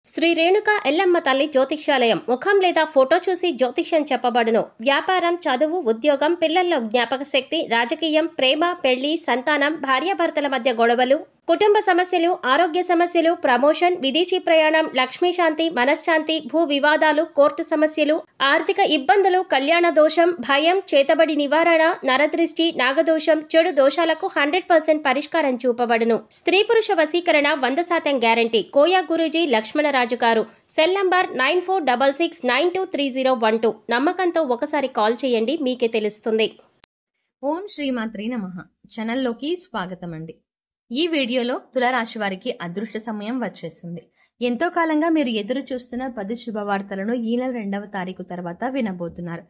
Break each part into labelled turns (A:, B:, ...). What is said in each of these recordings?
A: శ్రీ రేణుక ఎల్లమ్మ తల్లి జ్యోతిష్యాలయం ముఖం లేదా ఫోటో చూసి జ్యోతిష్యం చెప్పబడును. వ్యాపారం, చదువు, ఉద్యోగం, పిల్లల్లో జ్ఞాపక శక్తి, రాజకీయం, ప్రేమ, పెళ్లి, సంతానం, భార్యాభర్తల మధ్య గొడవలు, కుటుంబ సమస్యలు, ఆరోగ్య సమస్యలు, ప్రమోషన్, విదేశీ ప్రయాణం, లక్ష్మీ శాంతి, మనశ్శాంతి, భూ వివాదాలు, కోర్టు సమస్యలు, ఆర్థిక ఇబ్బందులు, కళ్యాణ దోషం, భయం, చేతబడి నివారణ, నరదృష్టి, నాగదోషం, చెడు దోషాలకు 100% పరిష్కారం చూపబడును. స్త్రీ పురుష వశీకరణ 100% గ్యారంటీ. కోయా గురూజీ లక్ష్మణరాజు గారు. Cell number 9466923012. నమ్మకంతో ఒకసారి కాల్ చేయండి, మీకే తెలుస్తుంది.
B: ఓం శ్రీమాత్రే నమః. ఛానల్లోకి స్వాగతం అండి. ఈ వీడియోలో తులారాశి వారికి అదృష్ట సమయం వచ్చేస్తుంది. ఎంతో కాలంగా మీరు ఎదురు చూస్తున్న 10 శుభవార్తలను ఈ నెల 2వ తారీఖు తర్వాత వినబోతున్నారు.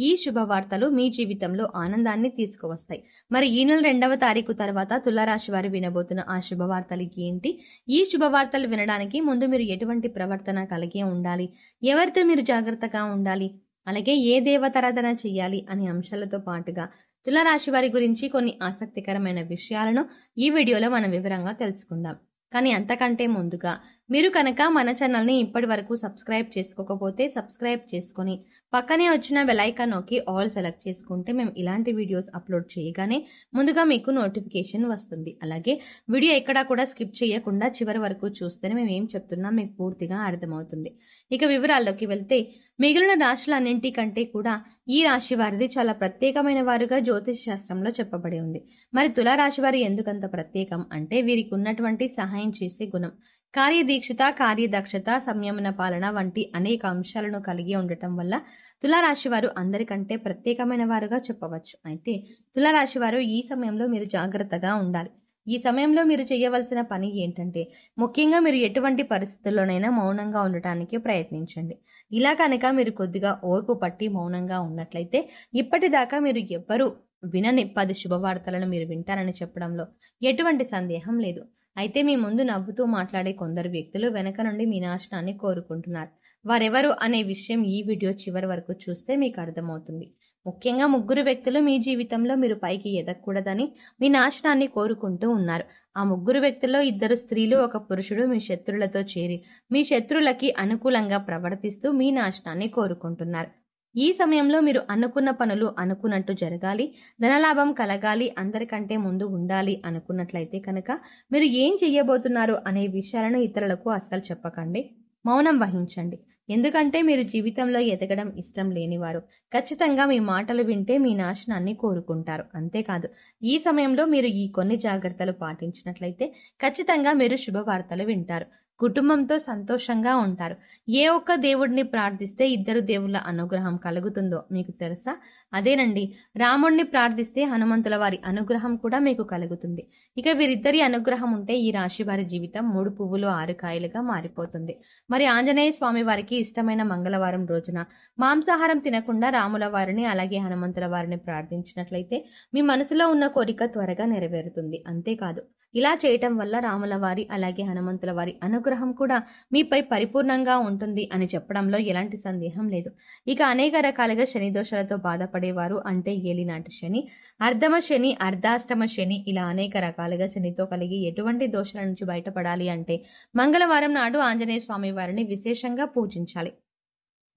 B: ఈ శుభవార్తలు మీ జీవితంలో ఆనందాన్ని తీసుకువస్తాయి. మరి ఈ నెల 2వ తారీఖు తర్వాత తులారాశి వారు వినబోతున్న ఆ శుభవార్తలు ఏంటి? ఈ శుభవార్తలు వినడానికి ముందు మీరు ఎటువంటి ప్రవర్తన కలిగి ఉండాలి, ఎవరితో మీరు జాగ్రత్తగా ఉండాలి, అలాగే ఏ దేవతారాధన చేయాలి అనే అంశాలతో పాటుగా తులారాశి వారి గురించి కొన్ని ఆసక్తికరమైన విషయాలను ఈ వీడియోలో మనం వివరంగా తెలుసుకుందాం. కానీ అంతకంటే ముందుగా మీరు కనుక మన ఛానల్ని ఇప్పటి వరకు సబ్స్క్రైబ్ చేసుకోకపోతే సబ్స్క్రైబ్ చేసుకొని పక్కనే వచ్చిన బెల్ ఐకాన్ నొక్కి ఆల్ సెలెక్ట్ చేసుకుంటే మేము ఇలాంటి వీడియోస్ అప్లోడ్ చేయగానే ముందుగా మీకు నోటిఫికేషన్ వస్తుంది. అలాగే వీడియో ఎక్కడా కూడా స్కిప్ చేయకుండా చివరి వరకు చూస్తేనే మేము ఏం చెప్తున్నా మీకు పూర్తిగా అర్థమవుతుంది. ఇక వివరాల్లోకి వెళ్తే మిగిలిన రాశులన్నింటికంటే కూడా ఈ రాశి వారిది చాలా ప్రత్యేకమైన వారుగా జ్యోతిష్ శాస్త్రంలో చెప్పబడి ఉంది. మరి తులారాశి వారు ఎందుకంత ప్రత్యేకం అంటే వీరికి ఉన్నటువంటి సహాయం చేసే గుణం, కార్యదీక్షత, కార్యదక్షత, సంయమన పాలన వంటి అనేక అంశాలను కలిగి ఉండటం వల్ల తులారాశి వారు అందరికంటే ప్రత్యేకమైన వారుగా చెప్పవచ్చు. అయితే తులారాశి వారు ఈ సమయంలో మీరు జాగ్రత్తగా ఉండాలి. ఈ సమయంలో మీరు చేయవలసిన పని ఏంటంటే ముఖ్యంగా మీరు ఎటువంటి పరిస్థితుల్లోనైనా మౌనంగా ఉండటానికి ప్రయత్నించండి. ఇలా కనుక మీరు కొద్దిగా ఓర్పు పట్టి మౌనంగా ఉన్నట్లయితే ఇప్పటిదాకా మీరు ఎవ్వరూ వినని 10 శుభవార్తలను మీరు వింటారని చెప్పడంలో ఎటువంటి సందేహం లేదు. అయితే మీ ముందు నవ్వుతూ మాట్లాడే కొందరు వ్యక్తులు వెనక నుండి మీ నాశనాన్ని కోరుకుంటున్నారు. వారెవరు అనే విషయం ఈ వీడియో చివరి వరకు చూస్తే మీకు అర్థమవుతుంది. ముఖ్యంగా 3 వ్యక్తులు మీ జీవితంలో మీరు పైకి ఎదగకూడదని మీ నాశనాన్ని కోరుకుంటూ ఉన్నారు. ఆ 3 వ్యక్తుల్లో 2 స్త్రీలు, 1 పురుషుడు మీ శత్రులతో చేరి మీ శత్రులకి అనుకూలంగా ప్రవర్తిస్తూ మీ నాశనాన్ని కోరుకుంటున్నారు. ఈ సమయంలో మీరు అనుకున్న పనులు అనుకున్నట్టు జరగాలి, ధనలాభం కలగాలి, అందరికంటే ముందు ఉండాలి అనుకున్నట్లయితే కనుక మీరు ఏం చెయ్యబోతున్నారు అనే విషయాలను ఇతరులకు అస్సలు చెప్పకండి. మౌనం వహించండి. ఎందుకంటే మీరు జీవితంలో ఎదగడం ఇష్టం లేనివారు ఖచ్చితంగా మీ మాటలు వింటే మీ నాశనాన్ని కోరుకుంటారు. అంతేకాదు ఈ సమయంలో మీరు ఈ కొన్ని జాగ్రత్తలు పాటించినట్లయితే ఖచ్చితంగా మీరు శుభవార్తలు వింటారు. కుటుంబంతో సంతోషంగా ఉంటారు. ఏ ఒక్క దేవుడిని ప్రార్థిస్తే 2 దేవుళ్ళ అనుగ్రహం కలుగుతుందో మీకు తెలుసా? అదేనండి, రాముడిని ప్రార్థిస్తే హనుమంతుల వారి అనుగ్రహం కూడా మీకు కలుగుతుంది. ఇక వీరిద్దరి అనుగ్రహం ఉంటే ఈ రాశి వారి జీవితం 3 పువ్వులు 6 కాయలుగా మారిపోతుంది. మరి ఆంజనేయ స్వామి వారికి ఇష్టమైన మంగళవారం రోజున మాంసాహారం తినకుండా రాముల వారిని అలాగే హనుమంతుల వారిని ప్రార్థించినట్లయితే మీ మనసులో ఉన్న కోరిక త్వరగా నెరవేరుతుంది. అంతేకాదు ఇలా చేయటం వల్ల రాముల వారి అలాగే హనుమంతుల వారి అనుగ్రహం కూడా మీపై పరిపూర్ణంగా ఉంటుంది అని చెప్పడంలో ఎలాంటి సందేహం లేదు. ఇక అనేక రకాలుగా శని దోషాలతో బాధపడేవారు అంటే ఏలినాటి శని, అర్ధమ శని, అర్ధాష్టమ శని, ఇలా అనేక రకాలుగా శనితో కలిగి ఎటువంటి దోషాల నుంచి బయటపడాలి అంటే మంగళవారం నాడు ఆంజనేయ స్వామి వారిని విశేషంగా పూజించాలి.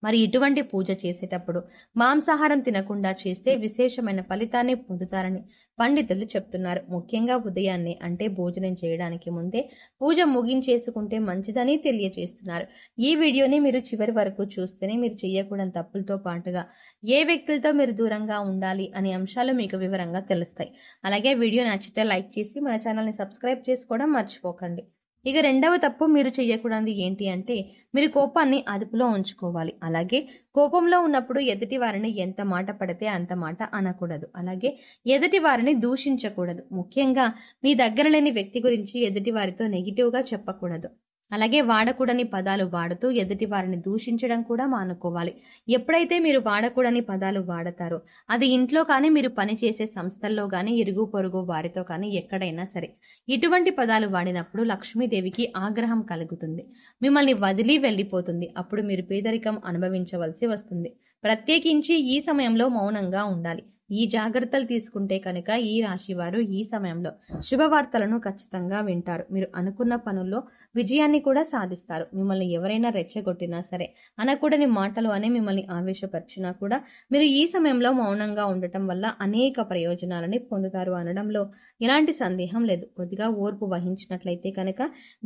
B: మరి ఇటువంటి పూజ చేసేటప్పుడు మాంసాహారం తినకుండా చేస్తే విశేషమైన ఫలితాన్ని పొందుతారని పండితులు చెప్తున్నారు. ముఖ్యంగా ఉదయాన్నే అంటే భోజనం చేయడానికి ముందే పూజ ముగించేసుకుంటే మంచిదని తెలియజేస్తున్నారు. ఈ వీడియోని మీరు చివరి వరకు చూస్తేనే మీరు చేయకూడని తప్పులతో పాటుగా ఏ వ్యక్తులతో మీరు దూరంగా ఉండాలి అనే అంశాలు మీకు వివరంగా తెలుస్తాయి. అలాగే వీడియో నచ్చితే లైక్ చేసి మన ఛానల్ని సబ్స్క్రైబ్ చేసుకోవడం మర్చిపోకండి. ఇక 2వ తప్పు మీరు చేయకూడనిది ఏంటి అంటే మీరు కోపాన్ని అదుపులో ఉంచుకోవాలి. అలాగే కోపంలో ఉన్నప్పుడు ఎదుటి వారిని ఎంత మాట పడితే అంత మాట అనకూడదు. అలాగే ఎదుటి వారిని దూషించకూడదు. ముఖ్యంగా మీ దగ్గర లేని వ్యక్తి గురించి ఎదుటి వారితో నెగిటివ్గా చెప్పకూడదు. అలాగే వాడకూడని పదాలు వాడుతూ ఎదుటి వారిని దూషించడం కూడా మానుకోవాలి. ఎప్పుడైతే మీరు వాడకూడని పదాలు వాడతారో అది ఇంట్లో కానీ మీరు పనిచేసే సంస్థల్లో కానీ ఇరుగు పొరుగు వారితో కానీ ఎక్కడైనా సరే ఇటువంటి పదాలు వాడినప్పుడు లక్ష్మీదేవికి ఆగ్రహం కలుగుతుంది, మిమ్మల్ని వదిలి వెళ్ళిపోతుంది. అప్పుడు మీరు పేదరికం అనుభవించవలసి వస్తుంది. ప్రత్యేకించి ఈ సమయంలో మౌనంగా ఉండాలి. ఈ జాగ్రత్తలు తీసుకుంటే కనుక ఈ రాశి వారు ఈ సమయంలో శుభవార్తలను ఖచ్చితంగా వింటారు. మీరు అనుకున్న పనుల్లో విజయాన్ని కూడా సాధిస్తారు. మిమ్మల్ని ఎవరైనా రెచ్చగొట్టినా సరే, అనకూడని మాటలు అని మిమ్మల్ని ఆవేశపరిచినా కూడా మీరు ఈ సమయంలో మౌనంగా ఉండటం వల్ల అనేక ప్రయోజనాలని పొందుతారు అనడంలో ఎలాంటి సందేహం లేదు. కొద్దిగా ఓర్పు వహించినట్లయితే కనుక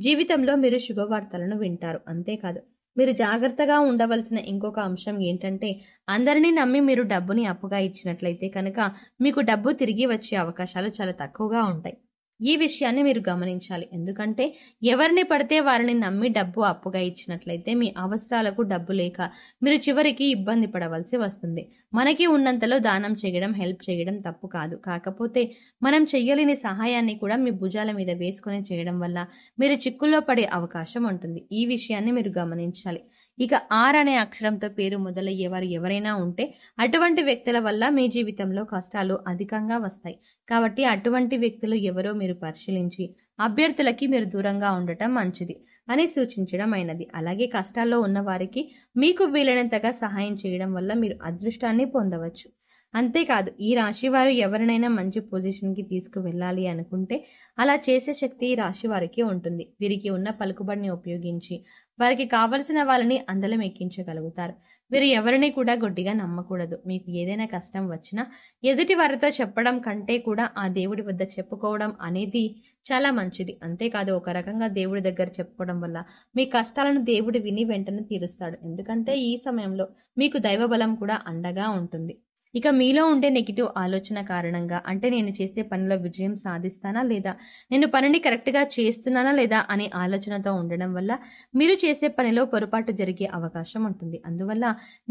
B: జీవితంలో మీరు శుభవార్తలను వింటారు. అంతేకాదు, మీరు జాగ్రత్తగా ఉండవలసిన ఇంకొక అంశం ఏంటంటే, అందరినీ నమ్మి మీరు డబ్బుని అప్పుగా ఇచ్చినట్లయితే కనుక మీకు డబ్బు తిరిగి వచ్చే అవకాశాలు చాలా తక్కువగా ఉంటాయి. ఈ విషయాన్ని మీరు గమనించాలి. ఎందుకంటే ఎవరిని పడితే వారిని నమ్మి డబ్బు అప్పుగా ఇచ్చినట్లయితే మీ అవసరాలకు డబ్బు లేక మీరు చివరికి ఇబ్బంది పడవలసి వస్తుంది. మనకి ఉన్నంతలో దానం చేయడం, హెల్ప్ చేయడం తప్పు కాదు. కాకపోతే మనం చెయ్యలేని సహాయాన్ని కూడా మీ భుజాల మీద వేసుకొని చేయడం వల్ల మీరు చిక్కుల్లో పడే అవకాశం ఉంటుంది. ఈ విషయాన్ని మీరు గమనించాలి. ఇక ఆర్ అనే అక్షరంతో పేరు మొదలయ్యేవారు ఎవరైనా ఉంటే అటువంటి వ్యక్తుల వల్ల మీ జీవితంలో కష్టాలు అధికంగా వస్తాయి. కాబట్టి అటువంటి వ్యక్తులు ఎవరో మీరు పరిశీలించి అభ్యర్థులకి మీరు దూరంగా ఉండటం మంచిది అని సూచించడం అయినది. అలాగే కష్టాల్లో ఉన్న వారికి మీకు వీలైనంతగా సహాయం చేయడం వల్ల మీరు అదృష్టాన్ని పొందవచ్చు. అంతేకాదు, ఈ రాశి వారు ఎవరినైనా మంచి పొజిషన్కి తీసుకువెళ్ళాలి అనుకుంటే అలా చేసే శక్తి ఈ రాశి వారికి ఉంటుంది. వీరికి ఉన్న పలుకుబడిని ఉపయోగించి వారికి కావలసిన వాళ్ళని అందలం ఎక్కించగలుగుతారు. వీరు ఎవరిని కూడా గొడ్డిగా నమ్మకూడదు. మీకు ఏదైనా కష్టం వచ్చినా ఎదుటి వారితో చెప్పడం కంటే కూడా ఆ దేవుడి వద్ద చెప్పుకోవడం అనేది చాలా మంచిది. అంతేకాదు, ఒక రకంగా దేవుడి దగ్గర చెప్పుకోవడం వల్ల మీ కష్టాలను దేవుడు విని వెంటనే తీరుస్తాడు. ఎందుకంటే ఈ సమయంలో మీకు దైవబలం కూడా అండగా ఉంటుంది. ఇక మీలో ఉండే నెగిటివ్ ఆలోచన కారణంగా, అంటే నేను చేసే పనిలో విజయం సాధిస్తానా లేదా, నేను పనిని కరెక్ట్గా చేస్తున్నానా లేదా అనే ఆలోచనతో ఉండడం వల్ల మీరు చేసే పనిలో పొరపాటు జరిగే అవకాశం ఉంటుంది. అందువల్ల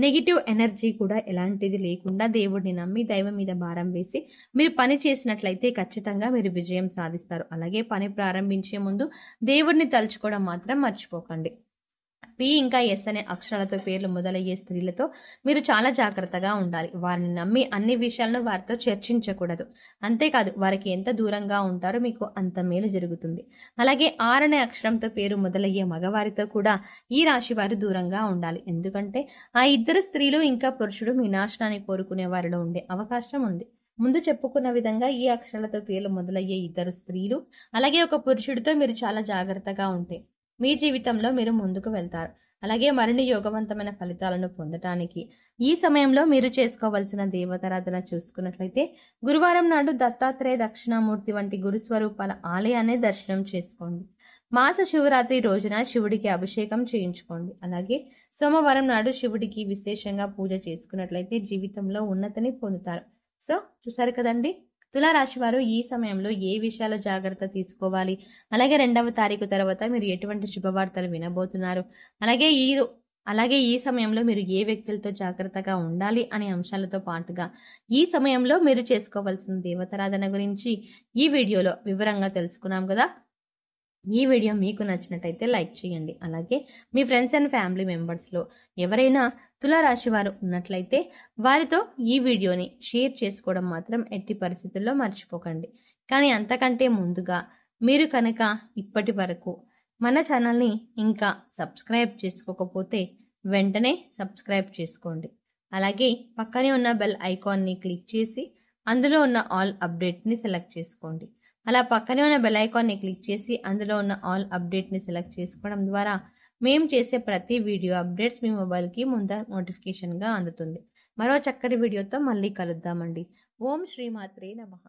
B: నెగిటివ్ ఎనర్జీ కూడా ఎలాంటిది లేకుండా దేవుడిని నమ్మి దైవం మీద భారం వేసి మీరు పని చేసినట్లయితే ఖచ్చితంగా మీరు విజయం సాధిస్తారు. అలాగే పని ప్రారంభించే ముందు దేవుడిని తలుచుకోవడం మాత్రం మర్చిపోకండి. పి ఇంకా ఎస్ అనే అక్షరాలతో పేర్లు మొదలయ్యే స్త్రీలతో మీరు చాలా జాగ్రత్తగా ఉండాలి. వారిని నమ్మి అన్ని విషయాలను వారితో చర్చించకూడదు. అంతేకాదు, వారికి ఎంత దూరంగా ఉంటారో మీకు అంత మేలు జరుగుతుంది. అలాగే ఆర్ అనే అక్షరంతో పేరు మొదలయ్యే మగవారితో కూడా ఈ రాశి వారు దూరంగా ఉండాలి. ఎందుకంటే ఆ ఇద్దరు స్త్రీలు ఇంకా పురుషుడు మీ నాశనాన్ని కోరుకునే వారిలో ఉండే అవకాశం ఉంది. ముందు చెప్పుకున్న విధంగా ఈ అక్షరాలతో పేర్లు మొదలయ్యే ఇద్దరు స్త్రీలు అలాగే ఒక పురుషుడితో మీరు చాలా జాగ్రత్తగా ఉంటే మీ జీవితంలో మీరు ముందుకు వెళ్తారు. అలాగే మరిన్ని యోగవంతమైన ఫలితాలను పొందటానికి ఈ సమయంలో మీరు చేసుకోవాల్సిన దేవతారాధన చూసుకున్నట్లయితే గురువారం నాడు దత్తాత్రేయ దక్షిణామూర్తి వంటి గురుస్వరూపాల ఆలయాన్ని దర్శనం చేసుకోండి. మాస శివరాత్రి రోజున శివుడికి అభిషేకం చేయించుకోండి. అలాగే సోమవారం నాడు శివుడికి విశేషంగా పూజ చేసుకున్నట్లయితే జీవితంలో ఉన్నతిని పొందుతారు. సో చూసారు కదండి, తులారాశి వారు ఈ సమయంలో ఏ విషయాలు జాగ్రత్త తీసుకోవాలి, అలాగే 2వ తారీఖు తర్వాత మీరు ఎటువంటి శుభవార్తలు వినబోతున్నారు, అలాగే ఈ సమయంలో మీరు ఏ వ్యక్తులతో జాగ్రత్తగా ఉండాలి అనే అంశాలతో పాటుగా ఈ సమయంలో మీరు చేసుకోవాల్సిన దేవతారాధన గురించి ఈ వీడియోలో వివరంగా తెలుసుకున్నాం కదా. ఈ వీడియో మీకు నచ్చినట్టయితే లైక్ చేయండి. అలాగే మీ ఫ్రెండ్స్ అండ్ ఫ్యామిలీ మెంబర్స్లో ఎవరైనా తులారాశి వారు ఉన్నట్లయితే వారితో ఈ వీడియోని షేర్ చేసుకోవడం మాత్రం ఎట్టి పరిస్థితుల్లో మర్చిపోకండి. కానీ అంతకంటే ముందుగా మీరు కనుక ఇప్పటి వరకు మన ఛానల్ని ఇంకా సబ్స్క్రైబ్ చేసుకోకపోతే వెంటనే సబ్స్క్రైబ్ చేసుకోండి. అలాగే పక్కనే ఉన్న బెల్ ఐకాన్ని క్లిక్ చేసి అందులో ఉన్న ఆల్ అప్డేట్ని సెలెక్ట్ చేసుకోండి. అలా పక్కనే ఉన్న బెల్ ఐకాన్ని క్లిక్ చేసి అందులో ఉన్న ఆల్ అప్డేట్ని సెలెక్ట్ చేసుకోవడం ద్వారా మేము చేసే ప్రతి వీడియో అప్డేట్స్ మీ మొబైల్కి ముందు నోటిఫికేషన్గా అందుతుంది. మరో చక్కటి వీడియోతో మళ్ళీ కలుద్దామండి. ఓం శ్రీమాత్రే నమః.